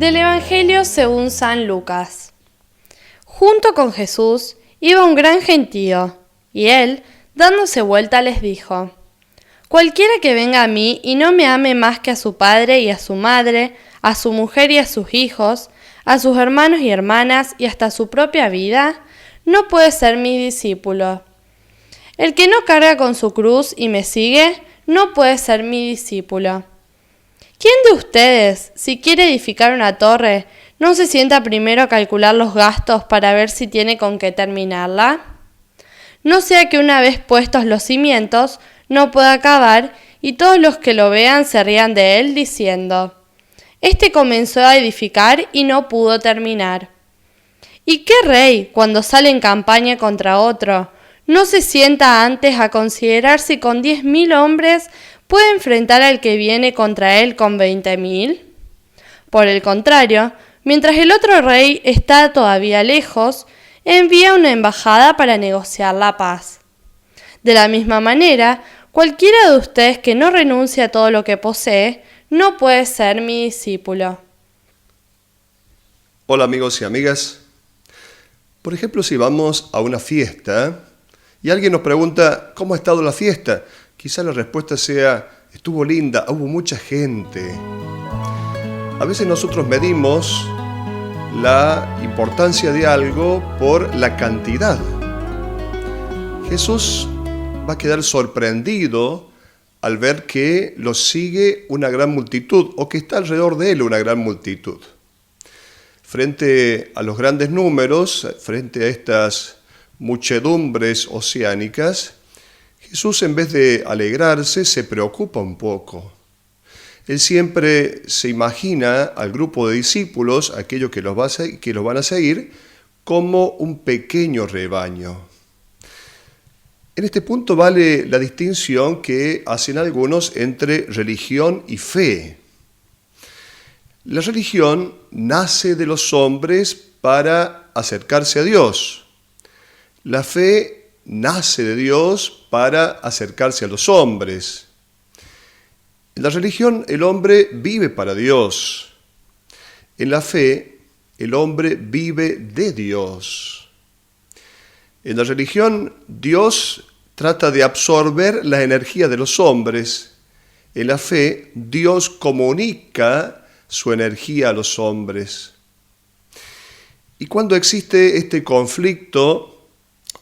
Del Evangelio según San Lucas. Junto con Jesús iba un gran gentío, y él, dándose vuelta, les dijo: Cualquiera que venga a mí y no me ame más que a su padre y a su madre, a su mujer y a sus hijos, a sus hermanos y hermanas y hasta su propia vida, no puede ser mi discípulo. El que no carga con su cruz y me sigue, no puede ser mi discípulo. ¿Quién de ustedes, si quiere edificar una torre, no se sienta primero a calcular los gastos para ver si tiene con qué terminarla? No sea que una vez puestos los cimientos, no pueda acabar y todos los que lo vean se rían de él diciendo: Este comenzó a edificar y no pudo terminar. ¿Y qué rey, cuando sale en campaña contra otro, no se sienta antes a considerar si con 10.000 hombres puede enfrentar al que viene contra él con 20.000? Por el contrario, mientras el otro rey está todavía lejos, envía una embajada para negociar la paz. De la misma manera, cualquiera de ustedes que no renuncie a todo lo que posee, no puede ser mi discípulo. Hola amigos y amigas. Por ejemplo, si vamos a una fiesta y alguien nos pregunta ¿cómo ha estado la fiesta? Quizá la respuesta sea: estuvo linda, hubo mucha gente. A veces nosotros medimos la importancia de algo por la cantidad. Jesús va a quedar sorprendido al ver que lo sigue una gran multitud o que está alrededor de él una gran multitud. Frente a los grandes números, frente a estas muchedumbres oceánicas, Jesús, en vez de alegrarse, se preocupa un poco. Él siempre se imagina al grupo de discípulos, aquellos que los van a seguir, como un pequeño rebaño. En este punto vale la distinción que hacen algunos entre religión y fe. La religión nace de los hombres para acercarse a Dios. La fe nace de Dios para acercarse a los hombres. En la religión el hombre vive para Dios. En la fe el hombre vive de Dios. En la religión Dios trata de absorber la energía de los hombres. En la fe Dios comunica su energía a los hombres. Y cuando existe este conflicto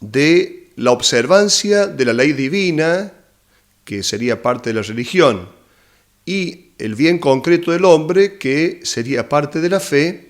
de la observancia de la ley divina, que sería parte de la religión, y el bien concreto del hombre, que sería parte de la fe,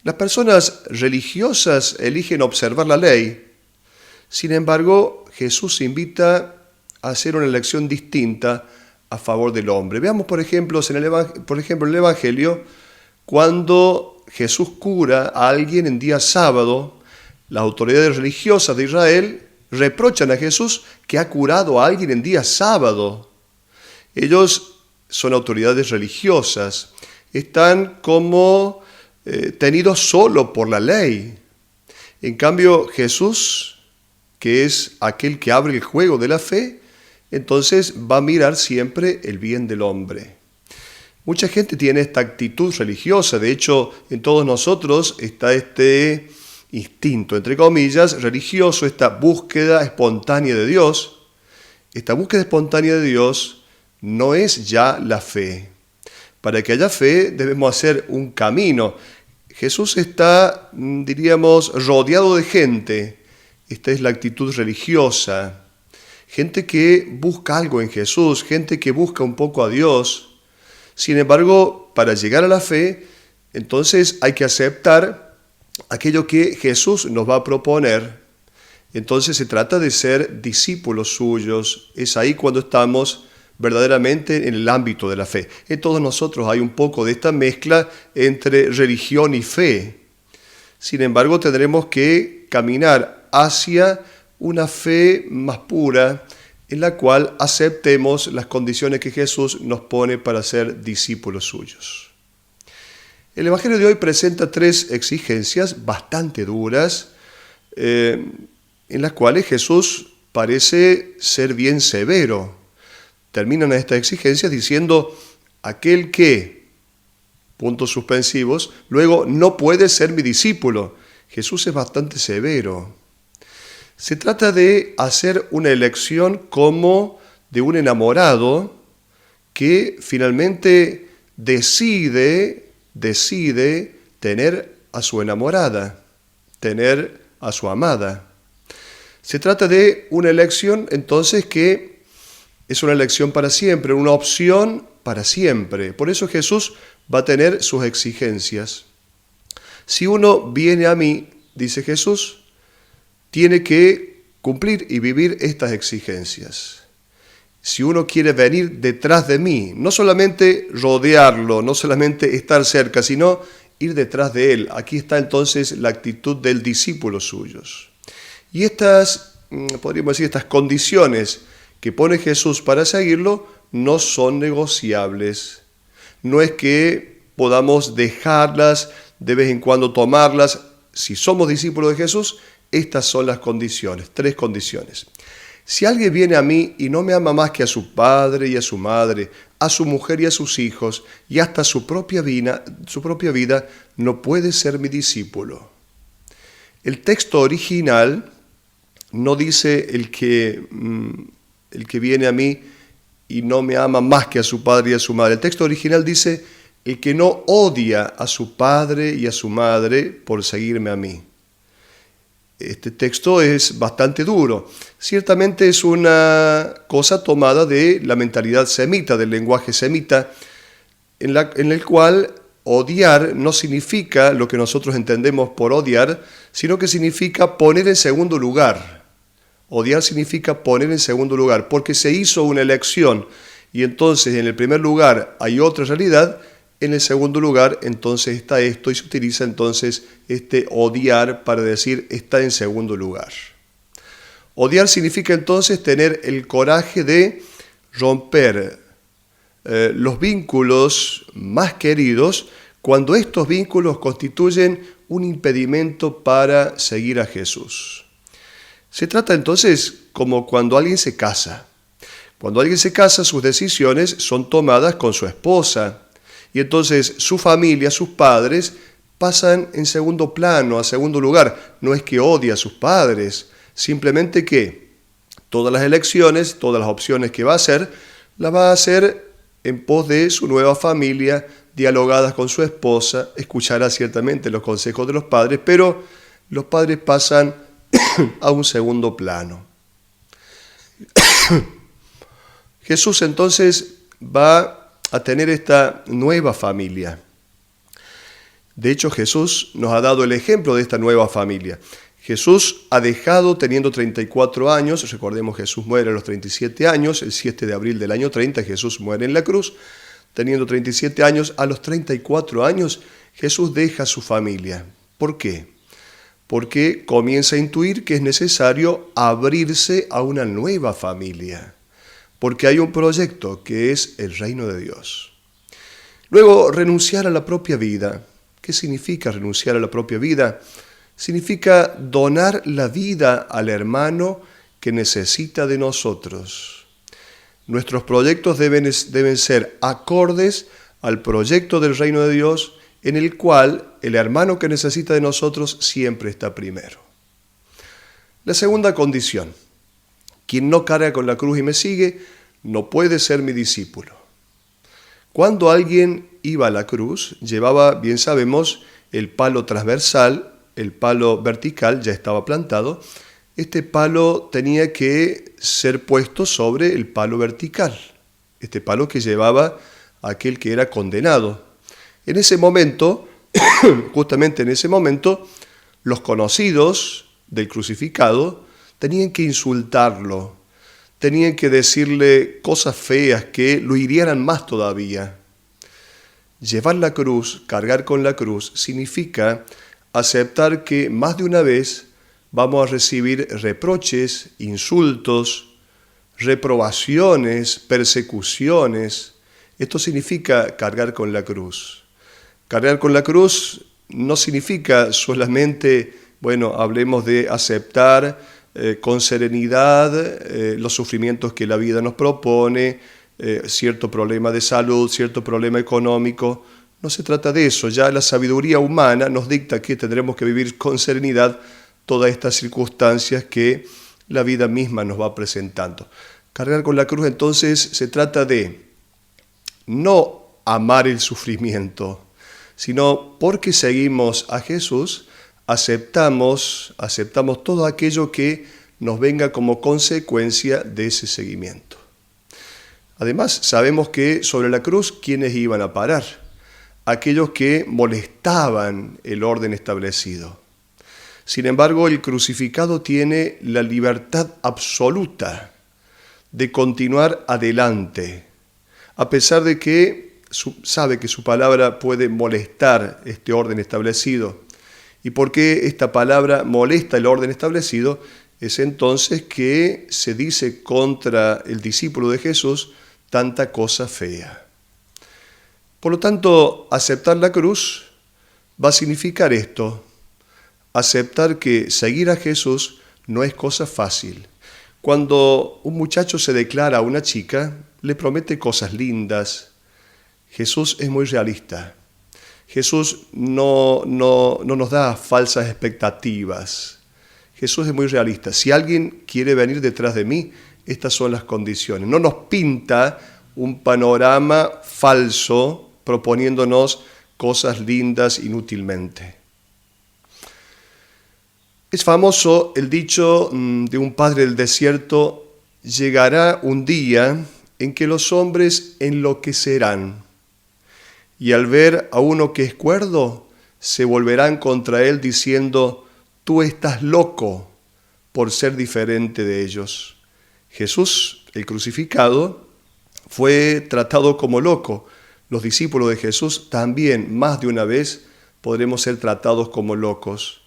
las personas religiosas eligen observar la ley. Sin embargo, Jesús invita a hacer una elección distinta a favor del hombre. Veamos, por ejemplo, en el Evangelio, cuando Jesús cura a alguien en día sábado, las autoridades religiosas de Israel reprochan a Jesús que ha curado a alguien en día sábado. Ellos son autoridades religiosas, están como tenidos solo por la ley. En cambio, Jesús, que es aquel que abre el juego de la fe, entonces va a mirar siempre el bien del hombre. Mucha gente tiene esta actitud religiosa. De hecho, en todos nosotros está este instinto, entre comillas, religioso, esta búsqueda espontánea de Dios. Esta búsqueda espontánea de Dios no es ya la fe. Para que haya fe debemos hacer un camino. Jesús está, diríamos, rodeado de gente. Esta es la actitud religiosa. Gente que busca algo en Jesús, gente que busca un poco a Dios. Sin embargo, para llegar a la fe, entonces hay que aceptar aquello que Jesús nos va a proponer. Entonces se trata de ser discípulos suyos. Es ahí cuando estamos verdaderamente en el ámbito de la fe. En todos nosotros hay un poco de esta mezcla entre religión y fe. Sin embargo, tendremos que caminar hacia una fe más pura, en la cual aceptemos las condiciones que Jesús nos pone para ser discípulos suyos. El Evangelio de hoy presenta 3 exigencias bastante duras, en las cuales Jesús parece ser bien severo. Terminan estas exigencias diciendo: aquel que puntos suspensivos, luego no puedes ser mi discípulo. Jesús es bastante severo. Se trata de hacer una elección como de un enamorado que finalmente decide tener a su enamorada, tener a su amada. Se trata de una elección entonces que es una elección para siempre, una opción para siempre. Por eso Jesús va a tener sus exigencias. Si uno viene a mí, dice Jesús, tiene que cumplir y vivir estas exigencias. Si uno quiere venir detrás de mí, no solamente rodearlo, no solamente estar cerca, sino ir detrás de él. Aquí está entonces la actitud del discípulo suyos. Y podríamos decir, estas condiciones que pone Jesús para seguirlo no son negociables. No es que podamos dejarlas, de vez en cuando tomarlas. Si somos discípulos de Jesús, estas son las condiciones, 3 condiciones. Si alguien viene a mí y no me ama más que a su padre y a su madre, a su mujer y a sus hijos, y hasta su propia vida, no puede ser mi discípulo. El texto original no dice el que viene a mí y no me ama más que a su padre y a su madre. El texto original dice el que no odia a su padre y a su madre por seguirme a mí. Este texto es bastante duro. Ciertamente es una cosa tomada de la mentalidad semita, del lenguaje semita, en el cual odiar no significa lo que nosotros entendemos por odiar, sino que significa poner en segundo lugar. Odiar significa poner en segundo lugar, porque se hizo una elección y entonces en el primer lugar hay otra realidad, en el segundo lugar entonces está esto y se utiliza entonces este odiar para decir está en segundo lugar. Odiar significa entonces tener el coraje de romper los vínculos más queridos cuando estos vínculos constituyen un impedimento para seguir a Jesús. Se trata entonces como cuando alguien se casa. Cuando alguien se casa, sus decisiones son tomadas con su esposa. Y entonces su familia, sus padres, pasan en segundo plano, a segundo lugar. No es que odie a sus padres, simplemente que todas las elecciones, todas las opciones que va a hacer en pos de su nueva familia, dialogadas con su esposa, escuchará ciertamente los consejos de los padres, pero los padres pasan a un segundo plano. Jesús entonces va a tener esta nueva familia. De hecho, Jesús nos ha dado el ejemplo de esta nueva familia. Jesús ha dejado, teniendo 34 años, recordemos Jesús muere a los 37 años, el 7 de abril del año 30, Jesús muere en la cruz. Teniendo 37 años, a los 34 años, Jesús deja su familia. ¿Por qué? Porque comienza a intuir que es necesario abrirse a una nueva familia, porque hay un proyecto que es el reino de Dios. Luego, renunciar a la propia vida. ¿Qué significa renunciar a la propia vida? Significa donar la vida al hermano que necesita de nosotros. Nuestros proyectos deben ser acordes al proyecto del reino de Dios, en el cual el hermano que necesita de nosotros siempre está primero. La segunda condición: quien no carga con la cruz y me sigue, no puede ser mi discípulo. Cuando alguien iba a la cruz, llevaba, bien sabemos, el palo transversal, el palo vertical ya estaba plantado. Este palo tenía que ser puesto sobre el palo vertical, este palo que llevaba a aquel que era condenado. En ese momento, justamente en ese momento, los conocidos del crucificado tenían que insultarlo, tenían que decirle cosas feas que lo hirieran más todavía. Llevar la cruz, cargar con la cruz, significa aceptar que más de una vez vamos a recibir reproches, insultos, reprobaciones, persecuciones. Esto significa cargar con la cruz. Cargar con la cruz no significa solamente, hablemos de aceptar con serenidad los sufrimientos que la vida nos propone, cierto problema de salud, cierto problema económico. No se trata de eso, ya la sabiduría humana nos dicta que tendremos que vivir con serenidad todas estas circunstancias que la vida misma nos va presentando. Cargar con la cruz entonces se trata de no amar el sufrimiento, sino porque seguimos a Jesús, aceptamos todo aquello que nos venga como consecuencia de ese seguimiento. Además, sabemos que sobre la cruz, ¿quiénes iban a parar? Aquellos que molestaban el orden establecido. Sin embargo, el crucificado tiene la libertad absoluta de continuar adelante, a pesar de que sabe que su palabra puede molestar este orden establecido. ¿Y por qué esta palabra molesta el orden establecido? Es entonces que se dice contra el discípulo de Jesús tanta cosa fea. Por lo tanto, aceptar la cruz va a significar esto, aceptar que seguir a Jesús no es cosa fácil. Cuando un muchacho se declara a una chica, le promete cosas lindas. Jesús es muy realista. Jesús no nos da falsas expectativas. Jesús es muy realista. Si alguien quiere venir detrás de mí, estas son las condiciones. No nos pinta un panorama falso proponiéndonos cosas lindas inútilmente. Es famoso el dicho de un padre del desierto: llegará un día en que los hombres enloquecerán y al ver a uno que es cuerdo, se volverán contra él diciendo: tú estás loco por ser diferente de ellos. Jesús, el crucificado, fue tratado como loco. Los discípulos de Jesús también, más de una vez, podremos ser tratados como locos.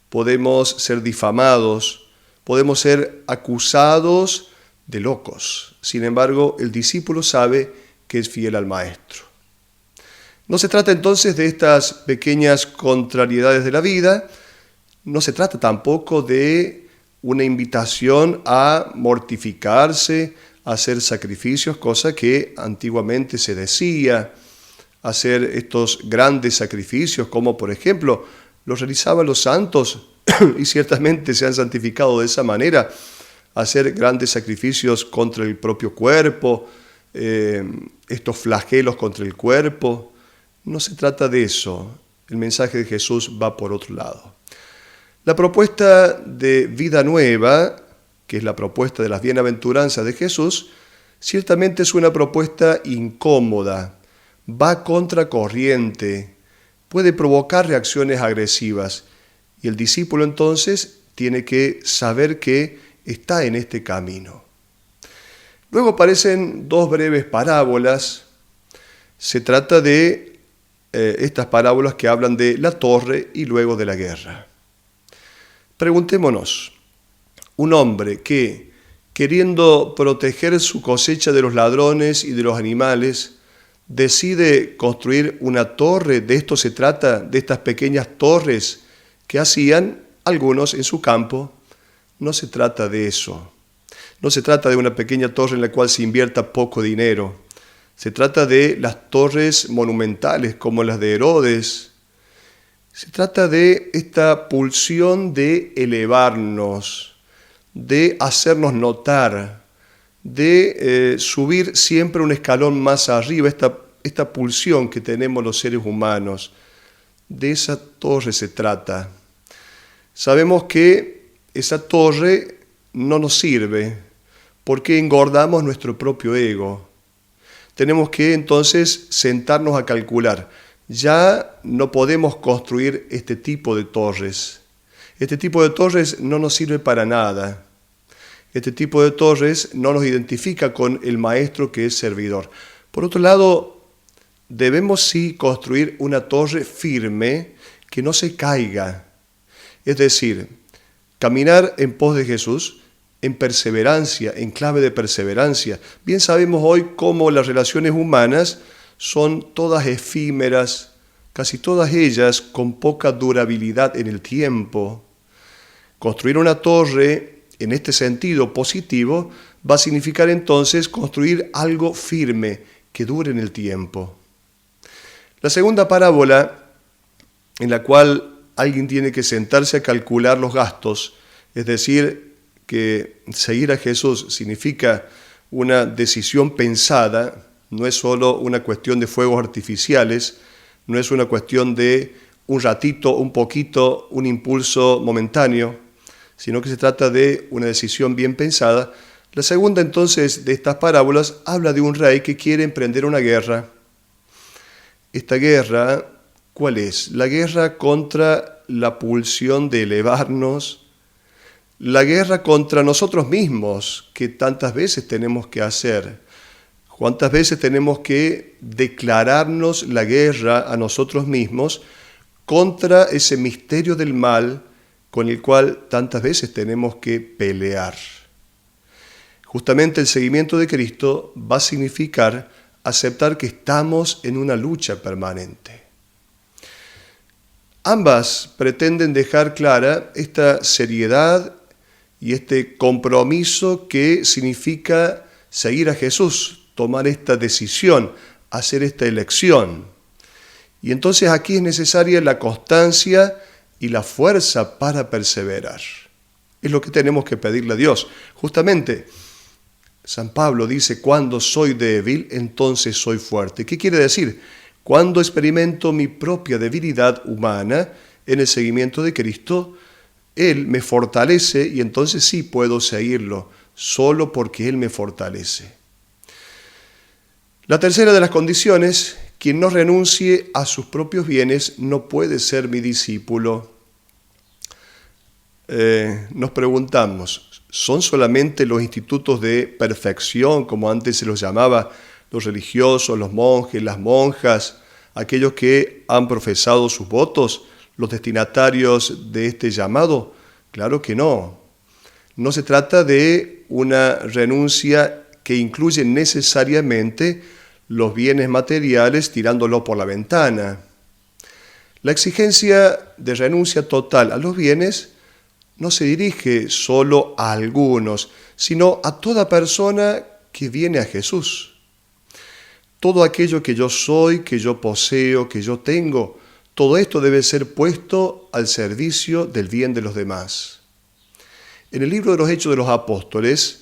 Podemos ser difamados, podemos ser acusados de locos. Sin embargo, el discípulo sabe que es fiel al Maestro. No se trata entonces de estas pequeñas contrariedades de la vida, no se trata tampoco de una invitación a mortificarse, a hacer sacrificios, cosa que antiguamente se decía, hacer estos grandes sacrificios, como por ejemplo los realizaban los santos, y ciertamente se han santificado de esa manera, hacer grandes sacrificios contra el propio cuerpo, estos flagelos contra el cuerpo. No se trata de eso. El mensaje de Jesús va por otro lado. La propuesta de vida nueva, que es la propuesta de las bienaventuranzas de Jesús, ciertamente es una propuesta incómoda, va contracorriente, puede provocar reacciones agresivas, y el discípulo entonces tiene que saber que está en este camino. Luego aparecen dos breves parábolas. Se trata de estas parábolas que hablan de la torre y luego de la guerra. Preguntémonos, un hombre que, queriendo proteger su cosecha de los ladrones y de los animales, decide construir una torre. De esto se trata, de estas pequeñas torres que hacían algunos en su campo. No se trata de eso. No se trata de una pequeña torre en la cual se invierta poco dinero. Se trata de las torres monumentales como las de Herodes. Se trata de esta pulsión de elevarnos, de hacernos notar, de subir siempre un escalón más arriba, esta pulsión que tenemos los seres humanos. De esa torre se trata. Sabemos que esa torre no nos sirve porque engordamos nuestro propio ego. Tenemos que entonces sentarnos a calcular. Ya no podemos construir este tipo de torres. Este tipo de torres no nos sirve para nada. Este tipo de torres no nos identifica con el Maestro que es servidor. Por otro lado, debemos sí construir una torre firme que no se caiga. Es decir, caminar en pos de Jesús en perseverancia, en clave de perseverancia. Bien sabemos hoy cómo las relaciones humanas son todas efímeras, casi todas ellas con poca durabilidad en el tiempo. Construir una torre en este sentido positivo va a significar entonces construir algo firme que dure en el tiempo. La segunda parábola, en la cual alguien tiene que sentarse a calcular los gastos, es decir, que seguir a Jesús significa una decisión pensada, no es solo una cuestión de fuegos artificiales, no es una cuestión de un ratito, un poquito, un impulso momentáneo, sino que se trata de una decisión bien pensada. La segunda entonces de estas parábolas habla de un rey que quiere emprender una guerra. Esta guerra, ¿cuál es? La guerra contra la pulsión de elevarnos, la guerra contra nosotros mismos, que tantas veces tenemos que hacer. ¿Cuántas veces tenemos que declararnos la guerra a nosotros mismos contra ese misterio del mal con el cual tantas veces tenemos que pelear? Justamente el seguimiento de Cristo va a significar aceptar que estamos en una lucha permanente. Ambas pretenden dejar clara esta seriedad y este compromiso que significa seguir a Jesús, tomar esta decisión, hacer esta elección. Y entonces aquí es necesaria la constancia y la fuerza para perseverar. Es lo que tenemos que pedirle a Dios. Justamente, San Pablo dice, cuando soy débil, entonces soy fuerte. ¿Qué quiere decir? Cuando experimento mi propia debilidad humana en el seguimiento de Cristo, Él me fortalece y entonces sí puedo seguirlo, solo porque Él me fortalece. La tercera de las condiciones, quien no renuncie a sus propios bienes no puede ser mi discípulo. Nos preguntamos, ¿son solamente los institutos de perfección, como antes se los llamaba, los religiosos, los monjes, las monjas, aquellos que han profesado sus votos, los destinatarios de este llamado? Claro que no. No se trata de una renuncia que incluye necesariamente los bienes materiales tirándolo por la ventana. La exigencia de renuncia total a los bienes no se dirige solo a algunos, sino a toda persona que viene a Jesús. Todo aquello que yo soy, que yo poseo, que yo tengo, todo esto debe ser puesto al servicio del bien de los demás. En el libro de los Hechos de los Apóstoles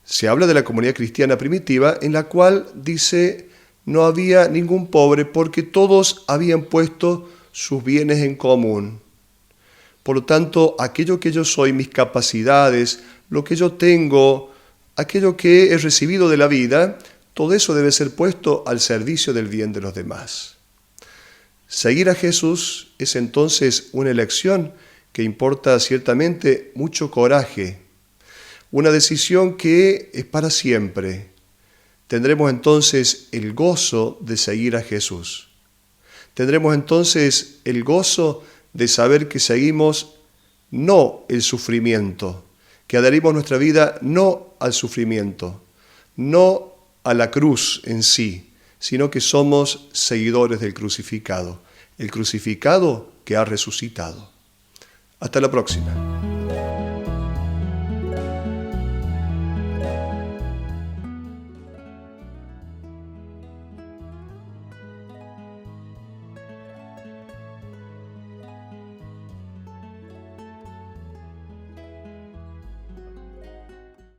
se habla de la comunidad cristiana primitiva, en la cual dice no había ningún pobre porque todos habían puesto sus bienes en común. Por lo tanto, aquello que yo soy, mis capacidades, lo que yo tengo, aquello que he recibido de la vida, todo eso debe ser puesto al servicio del bien de los demás. Seguir a Jesús es entonces una elección que importa ciertamente mucho coraje, una decisión que es para siempre. Tendremos entonces el gozo de seguir a Jesús. Tendremos entonces el gozo de saber que seguimos no el sufrimiento, que adherimos nuestra vida no al sufrimiento, no a la cruz en sí, sino que somos seguidores del crucificado, el crucificado que ha resucitado. Hasta la próxima.